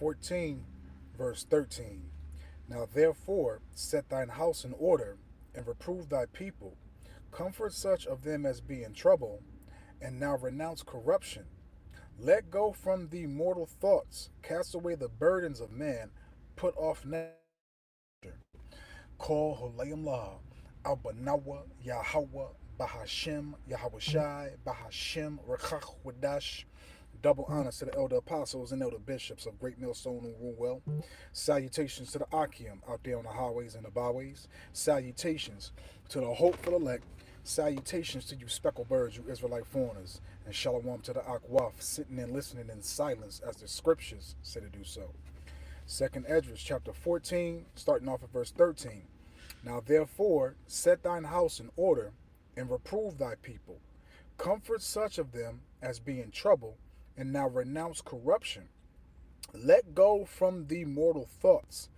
14, verse 13. Now therefore set thine house in order, and reprove thy people. Comfort such of them as be in trouble, and now renounce corruption. Let go from thee mortal thoughts, cast away the burdens of man, put off Call Holayim La, Albanawa, Yahweh, Bahashem, Yahweh Shai, Bahashem, Rekach Wadash. Double honors to the elder apostles and elder bishops of Great Millstone and Ruwell. Salutations to the Akim out there on the highways and the byways. Salutations to the hopeful elect. Salutations to you speckled birds, you Israelite foreigners. And shalom to the Akwaf, sitting and listening in silence as the scriptures say to do so. Second Esdras chapter 14, starting off at verse 13. Now therefore set thine house in order, and reprove thy people. Comfort such of them as be in trouble, and now renounce corruption. Let go from thee mortal thoughts.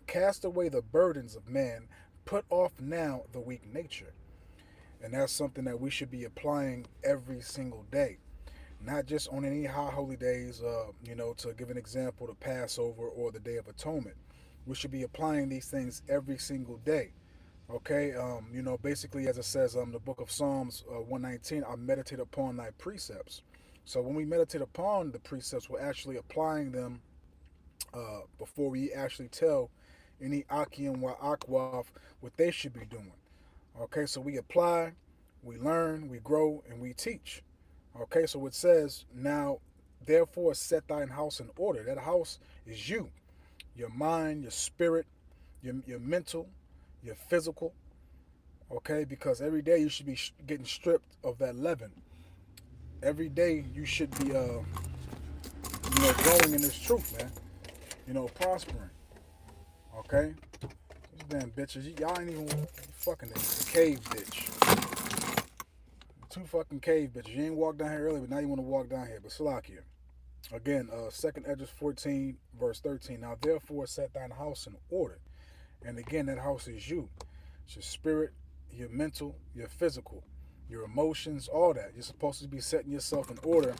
Cast away the burdens of man. Put off now the weak nature. And that's something that we should be applying every single day. Not just on any high holy days, to give an example, the Passover or the Day of Atonement. We should be applying these things every single day. Okay, basically, as it says the book of Psalms 119, I meditate upon thy precepts. So when we meditate upon the precepts, we're actually applying them before we actually tell any Akim wa Akwaf what they should be doing. Okay, so we apply, we learn, we grow, and we teach. Okay, so it says, now therefore set thine house in order. That house is you, your mind, your spirit, your mental, your physical. Okay, because every day you should be getting stripped of that leaven. Every day you should be, growing in this truth, man. Prospering. Okay, these damn bitches, y'all ain't even fucking the cave bitch. Two fucking cave bitches. You ain't walked down here earlier, but now you want to walk down here. But Salakia. Again, Second Esdras 14, verse 13. Now therefore set thine house in order. And again, that house is you. It's your spirit, your mental, your physical, your emotions, all that. You're supposed to be setting yourself in order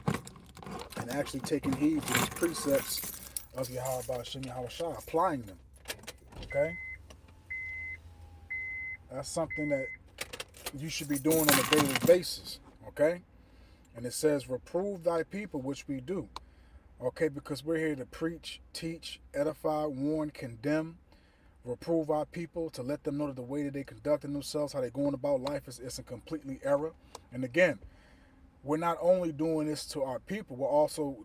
and actually taking heed to these precepts of Yahweh Shem Yahweh Shah, applying them. Okay? That's something that you should be doing on a daily basis. Okay? And it says, reprove thy people, which we do. Okay? Because we're here to preach, teach, edify, warn, condemn, reprove our people, to let them know that the way that they conducting themselves, how they're going about life is a completely error. And again, we're not only doing this to our people, we're also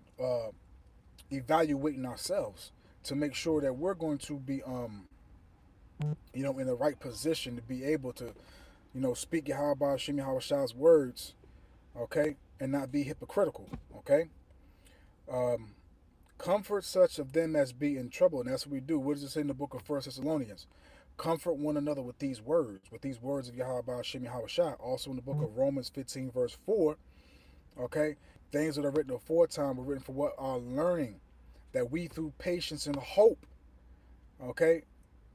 evaluating ourselves to make sure that we're going to be, in the right position to be able to, speak Yahweh Shem Yahweh Shah's words, okay, and not be hypocritical, okay. Um, Comfort such of them as be in trouble, and that's what we do. What does it say in the book of First Thessalonians? Comfort one another with these words of Yahweh Shem Yahweh Shah. Also in the book of Romans 15, verse 4, okay, things that are written aforetime were written for what our learning, that we through patience and hope, okay,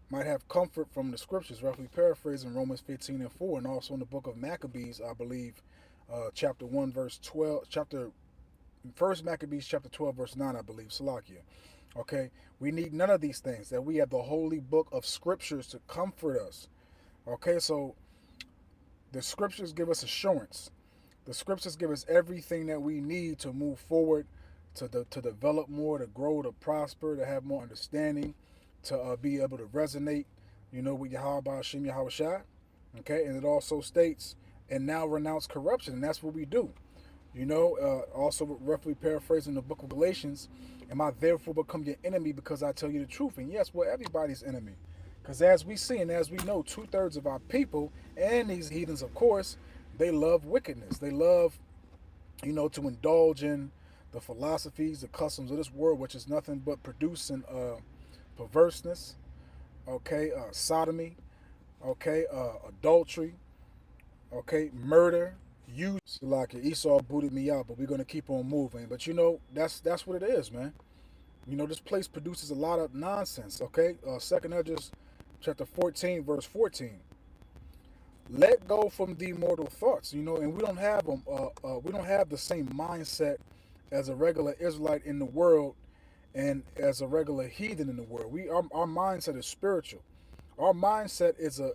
might have comfort from the scriptures, roughly paraphrasing Romans 15 and 4, and also in the book of Maccabees, I believe, chapter 1, verse 12, First Maccabees chapter 12, verse 9, I believe, Salakia. Okay, we need none of these things, that we have the holy book of scriptures to comfort us. Okay, so the scriptures give us assurance. The scriptures give us everything that we need to move forward, to develop more, to grow, to prosper, to have more understanding, to be able to resonate, with Yahweh Shem Yahweh Shai. Okay, and it also states, and now renounce corruption, and that's what we do. Also roughly paraphrasing the book of Galatians, am I therefore become your enemy because I tell you the truth? And yes, we're everybody's enemy. Because as we see and as we know, 2/3 of our people, and these heathens, of course, they love wickedness. They love, to indulge in the philosophies, the customs of this world, which is nothing but producing perverseness, okay, sodomy, okay, adultery, okay, murder. You like Esau booted me out, but we're gonna keep on moving. But that's what it is, man. This place produces a lot of nonsense. Okay, Second Esdras chapter 14, verse 14. Let go from the mortal thoughts. And we don't have them. We don't have the same mindset as a regular Israelite in the world and as a regular heathen in the world. Our mindset is spiritual. Our mindset is a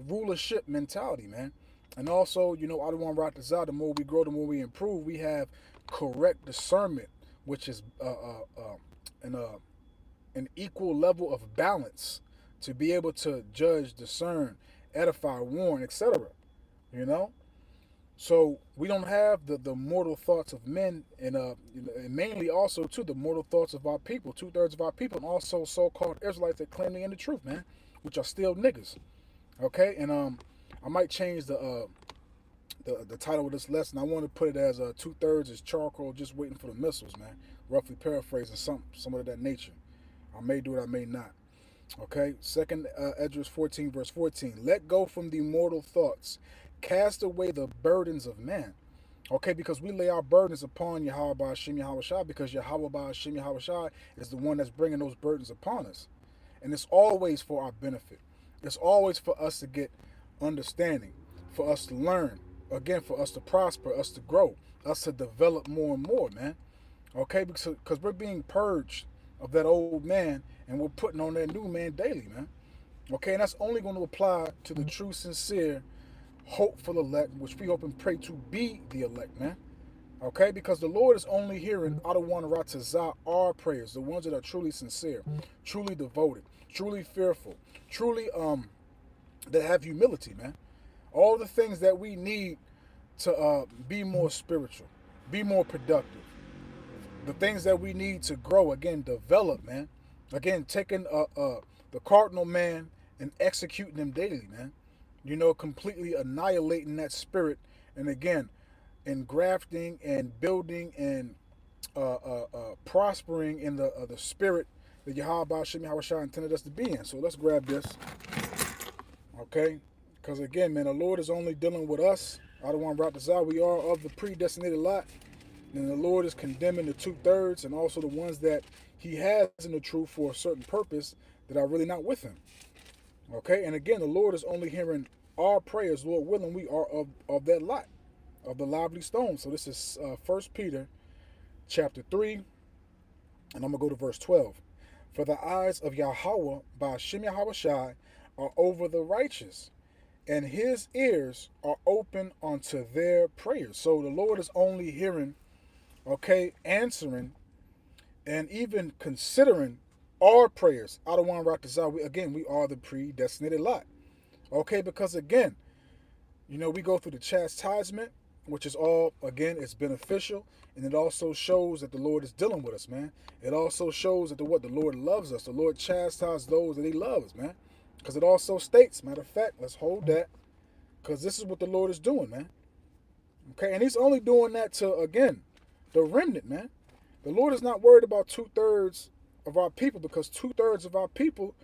rulership mentality, man. And also, I don't want to rock this out. The more we grow, the more we improve. We have correct discernment, which is an an equal level of balance to be able to judge, discern, edify, warn, etc. You know, so we don't have the mortal thoughts of men, and mainly also too the mortal thoughts of our people, 2/3 of our people, and also so-called Israelites that claim they in the truth, man, which are still niggas. Okay, and I might change the title of this lesson. I want to put it as 2/3 is charcoal, just waiting for the missiles, man. Roughly paraphrasing some of that nature. I may do it, I may not. Okay, second Esdras 14 verse 14. Let go from the mortal thoughts, cast away the burdens of man. Okay, because we lay our burdens upon Yahweh Ba'ashim Yahweh Shai, because Yahweh Ba'ashim Yahweh Shai is the one that's bringing those burdens upon us. And it's always for our benefit. It's always for us to get understanding, for us to learn, again, for us to prosper, us to grow, us to develop more and more, man. Okay, because we're being purged of that old man and we're putting on that new man daily, man. Okay, and that's only going to apply to the true, sincere, hopeful elect, which we hope and pray to be the elect, man. Okay, because the Lord is only hearing Adawan Ratazah our prayers, the ones that are truly sincere, truly devoted, truly fearful, truly that have humility, man. All the things that we need to be more spiritual, be more productive, the things that we need to grow, again, develop, man. Again, taking the cardinal man and executing them daily, man. Completely annihilating that spirit, and again, engrafting and building and prospering in the spirit that Yahweh Shem Yahweh Shai intended us to be in. So let's grab this, okay? Because again, man, the Lord is only dealing with us. I don't want to wrap this out. We are of the predestinated lot. And the Lord is condemning the 2/3 and also the ones that he has in the truth for a certain purpose that are really not with him. Okay? And again, the Lord is only hearing our prayers. Lord willing, we are of that lot, of the lively stone. So this is 1 Peter chapter 3, and I'm going to go to verse 12. For the eyes of Yahweh by Shem Yahweh Shai are over the righteous, and his ears are open unto their prayers. So the Lord is only hearing, okay, answering, and even considering our prayers. I don't want to rock this out. Again, we are the predestinated lot. Okay, because again, we go through the chastisement, which is all, again, it's beneficial, and it also shows that the Lord is dealing with us, man. It also shows that the Lord loves us. The Lord chastises those that he loves, man. Because it also states, matter of fact, let's hold that, because this is what the Lord is doing, man. Okay, and he's only doing that to, again, the remnant, man. The Lord is not worried about 2/3 of our people, because 2/3 of our people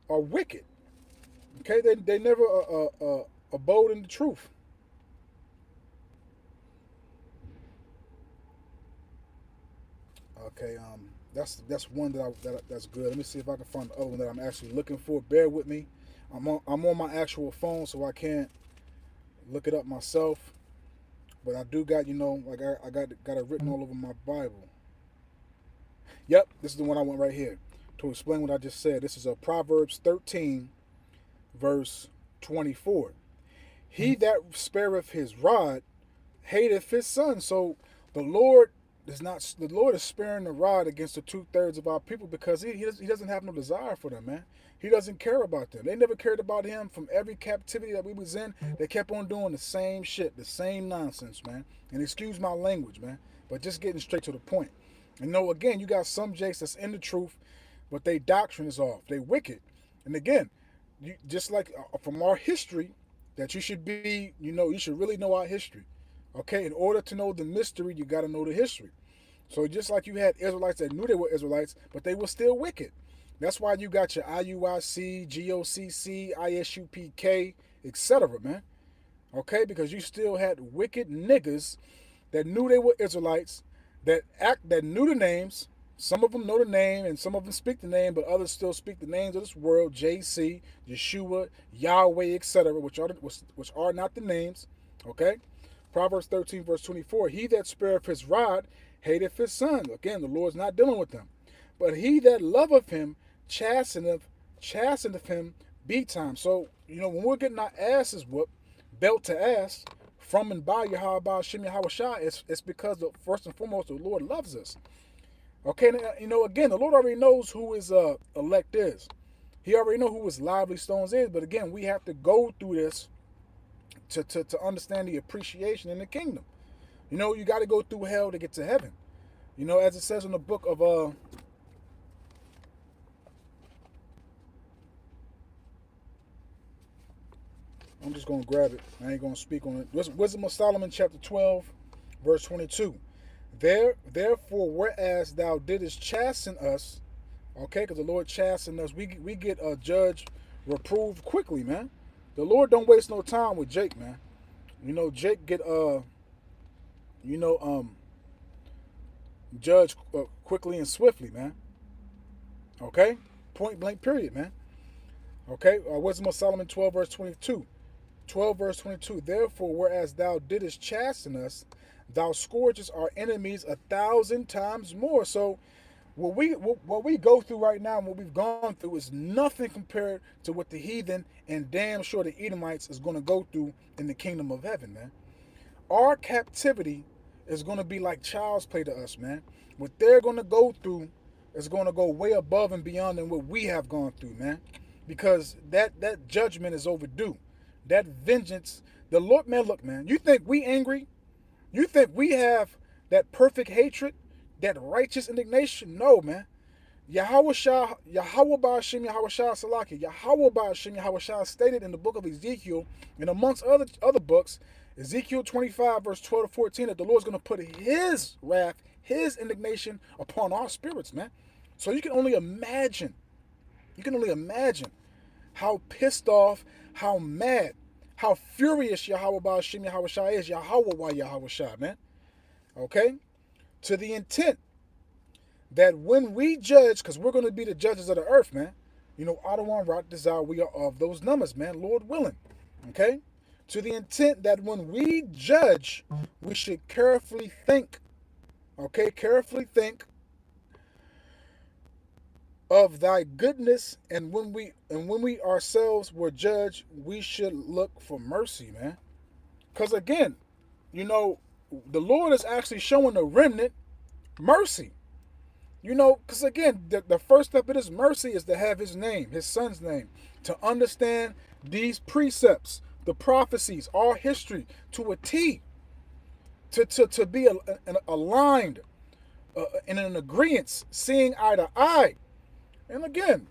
are wicked. Okay, they never abode in the truth. Okay, that's one that's good. Let me see if I can find the other one that I'm actually looking for. Bear with me. I'm on my actual phone, so I can't look it up myself. But I do got, like I got it written all over my Bible. Yep, this is the one I want right here to explain what I just said. This is a Proverbs 13, verse 24. He that spareth his rod hateth his son. So the Lord the Lord is sparing the rod against the 2/3 of our people, because he doesn't have no desire for them, man. He doesn't care about them. They never cared about him. From every captivity that we was in, they kept on doing the same shit, the same nonsense, man. And excuse my language, man, but just getting straight to the point. And again, you got some jakes that's in the truth, but their doctrine is off. They wicked. And again, just like from our history, that you should be, you should really know our history. Okay, in order to know the mystery, you got to know the history. So just like you had Israelites that knew they were Israelites, but they were still wicked. That's why you got your IUIC, GOCC, ISUPK, etc., man. Okay, because you still had wicked niggas that knew they were Israelites, that knew the names. Some of them know the name, and some of them speak the name, but others still speak the names of this world: JC, Yeshua, Yahweh, etc., which are not the names. Okay. Proverbs 13, verse 24, he that spareth his rod hateth his son. Again, the Lord's not dealing with them. But he that loveth him chasteneth him betimes. So, when we're getting our asses whooped, belt to ass, from and by Yahweh Shem Yahweh Shai, it's because, first and foremost, the Lord loves us. Okay, again, the Lord already knows who his elect is. He already know who his lively stones is. But again, we have to go through this to understand the appreciation in the kingdom. You got to go through hell to get to heaven. As it says in the book of I'm just going to grab it. I ain't going to speak on it. Wisdom of Solomon, chapter 12, verse 22. Therefore, whereas thou didst chasten us, okay, because the Lord chastened us, we get a judge reproved quickly, man. The Lord don't waste no time with Jake, man. Jake get judge quickly and swiftly, man. Okay, point blank, period, man. Okay, Wisdom of Solomon 12, verse 22. 12 verse 22. Therefore, whereas thou didst chasten us, thou scourgest our enemies 1,000 times more. So what we go through right now and what we've gone through is nothing compared to what the heathen and damn sure the Edomites is going to go through in the kingdom of heaven, man. Our captivity is going to be like child's play to us, man. What they're going to go through is going to go way above and beyond than what we have gone through, man. Because that judgment is overdue. That vengeance, the Lord, man, look, man, you think we angry? You think we have that perfect hatred, that righteous indignation? No, man. Yahweh Ba'ashem Yahweh Shah Salaki. Yahweh Ba'ashem Yahweh Shah stated in the book of Ezekiel, and amongst other books, Ezekiel 25, verse 12 to 14, that the Lord's going to put his wrath, his indignation upon our spirits, man. So you can only imagine how pissed off, how mad, how furious Yahweh Ba'ashem Yahweh Shah is, Yahweh Yahweh Shah, man. Okay? To the intent that when we judge, because we're going to be the judges of the earth, man. Adawan Rat Desire, we are of those numbers, man, Lord willing. Okay? To the intent that when we judge, we should carefully think. Okay? Carefully think of thy goodness, and when we ourselves were judged, we should look for mercy, man. Because again, the Lord is actually showing the remnant mercy. Because again, the first step of this mercy is to have his name, his son's name, to understand these precepts, the prophecies, our history to a T, to be aligned in an agreement, seeing eye to eye. And again,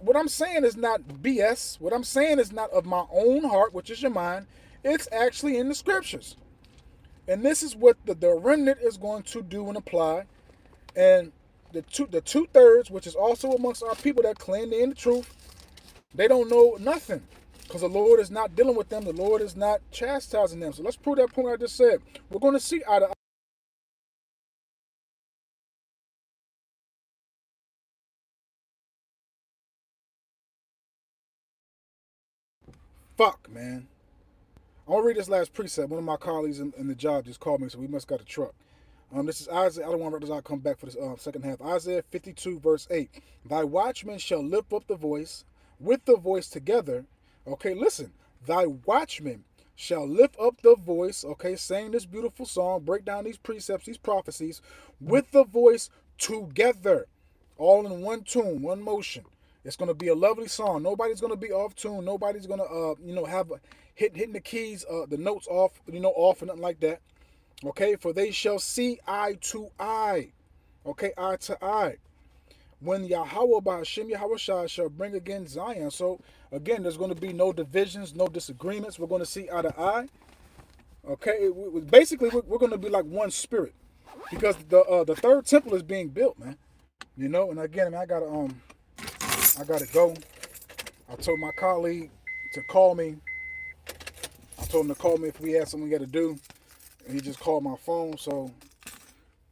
what I'm saying is not BS. What I'm saying is not of my own heart, which is your mind. It's actually in the scriptures. And this is what the remnant is going to do and apply. And the two-thirds, which is also amongst our people that claim they're in the truth, they don't know nothing. Because the Lord is not dealing with them. The Lord is not chastising them. So let's prove that point I just said. We're going to see eye to eye. Fuck, man. I'm going to read this last precept. One of my colleagues in the job just called me, so we must got a truck. This is Isaiah. I don't want to come back for this second half. Isaiah 52, verse 8. Thy watchmen shall lift up the voice, with the voice together. Okay, listen. Thy watchmen shall lift up the voice, okay, saying this beautiful song, break down these precepts, these prophecies, with the voice together. All in one tune, one motion. It's going to be a lovely song. Nobody's going to be off tune. Nobody's going to, have hitting the keys, the notes off, off and nothing like that. Okay, for they shall see eye to eye. Okay, eye to eye. When Yahweh Ba'ashem Yahweh Shah shall bring again Zion. So, again, there's going to be no divisions, no disagreements. We're going to see eye to eye. Okay, basically, we're going to be like one spirit. Because the third temple is being built, man. And again, man, I gotta go. I told my colleague to call me. I told him to call me if we had something we got to do. And he just called my phone. So,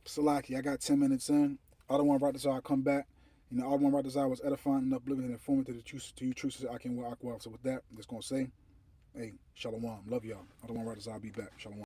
Salaki, I got 10 minutes in. I don't want to write this out. I'll come back. I don't want to write this out. Was edifying and uplifting and informative to you truths I can walk well. So with that, I'm just going to say, hey, shalom. Love y'all. I don't want to write this out. I'll be back. Shalom.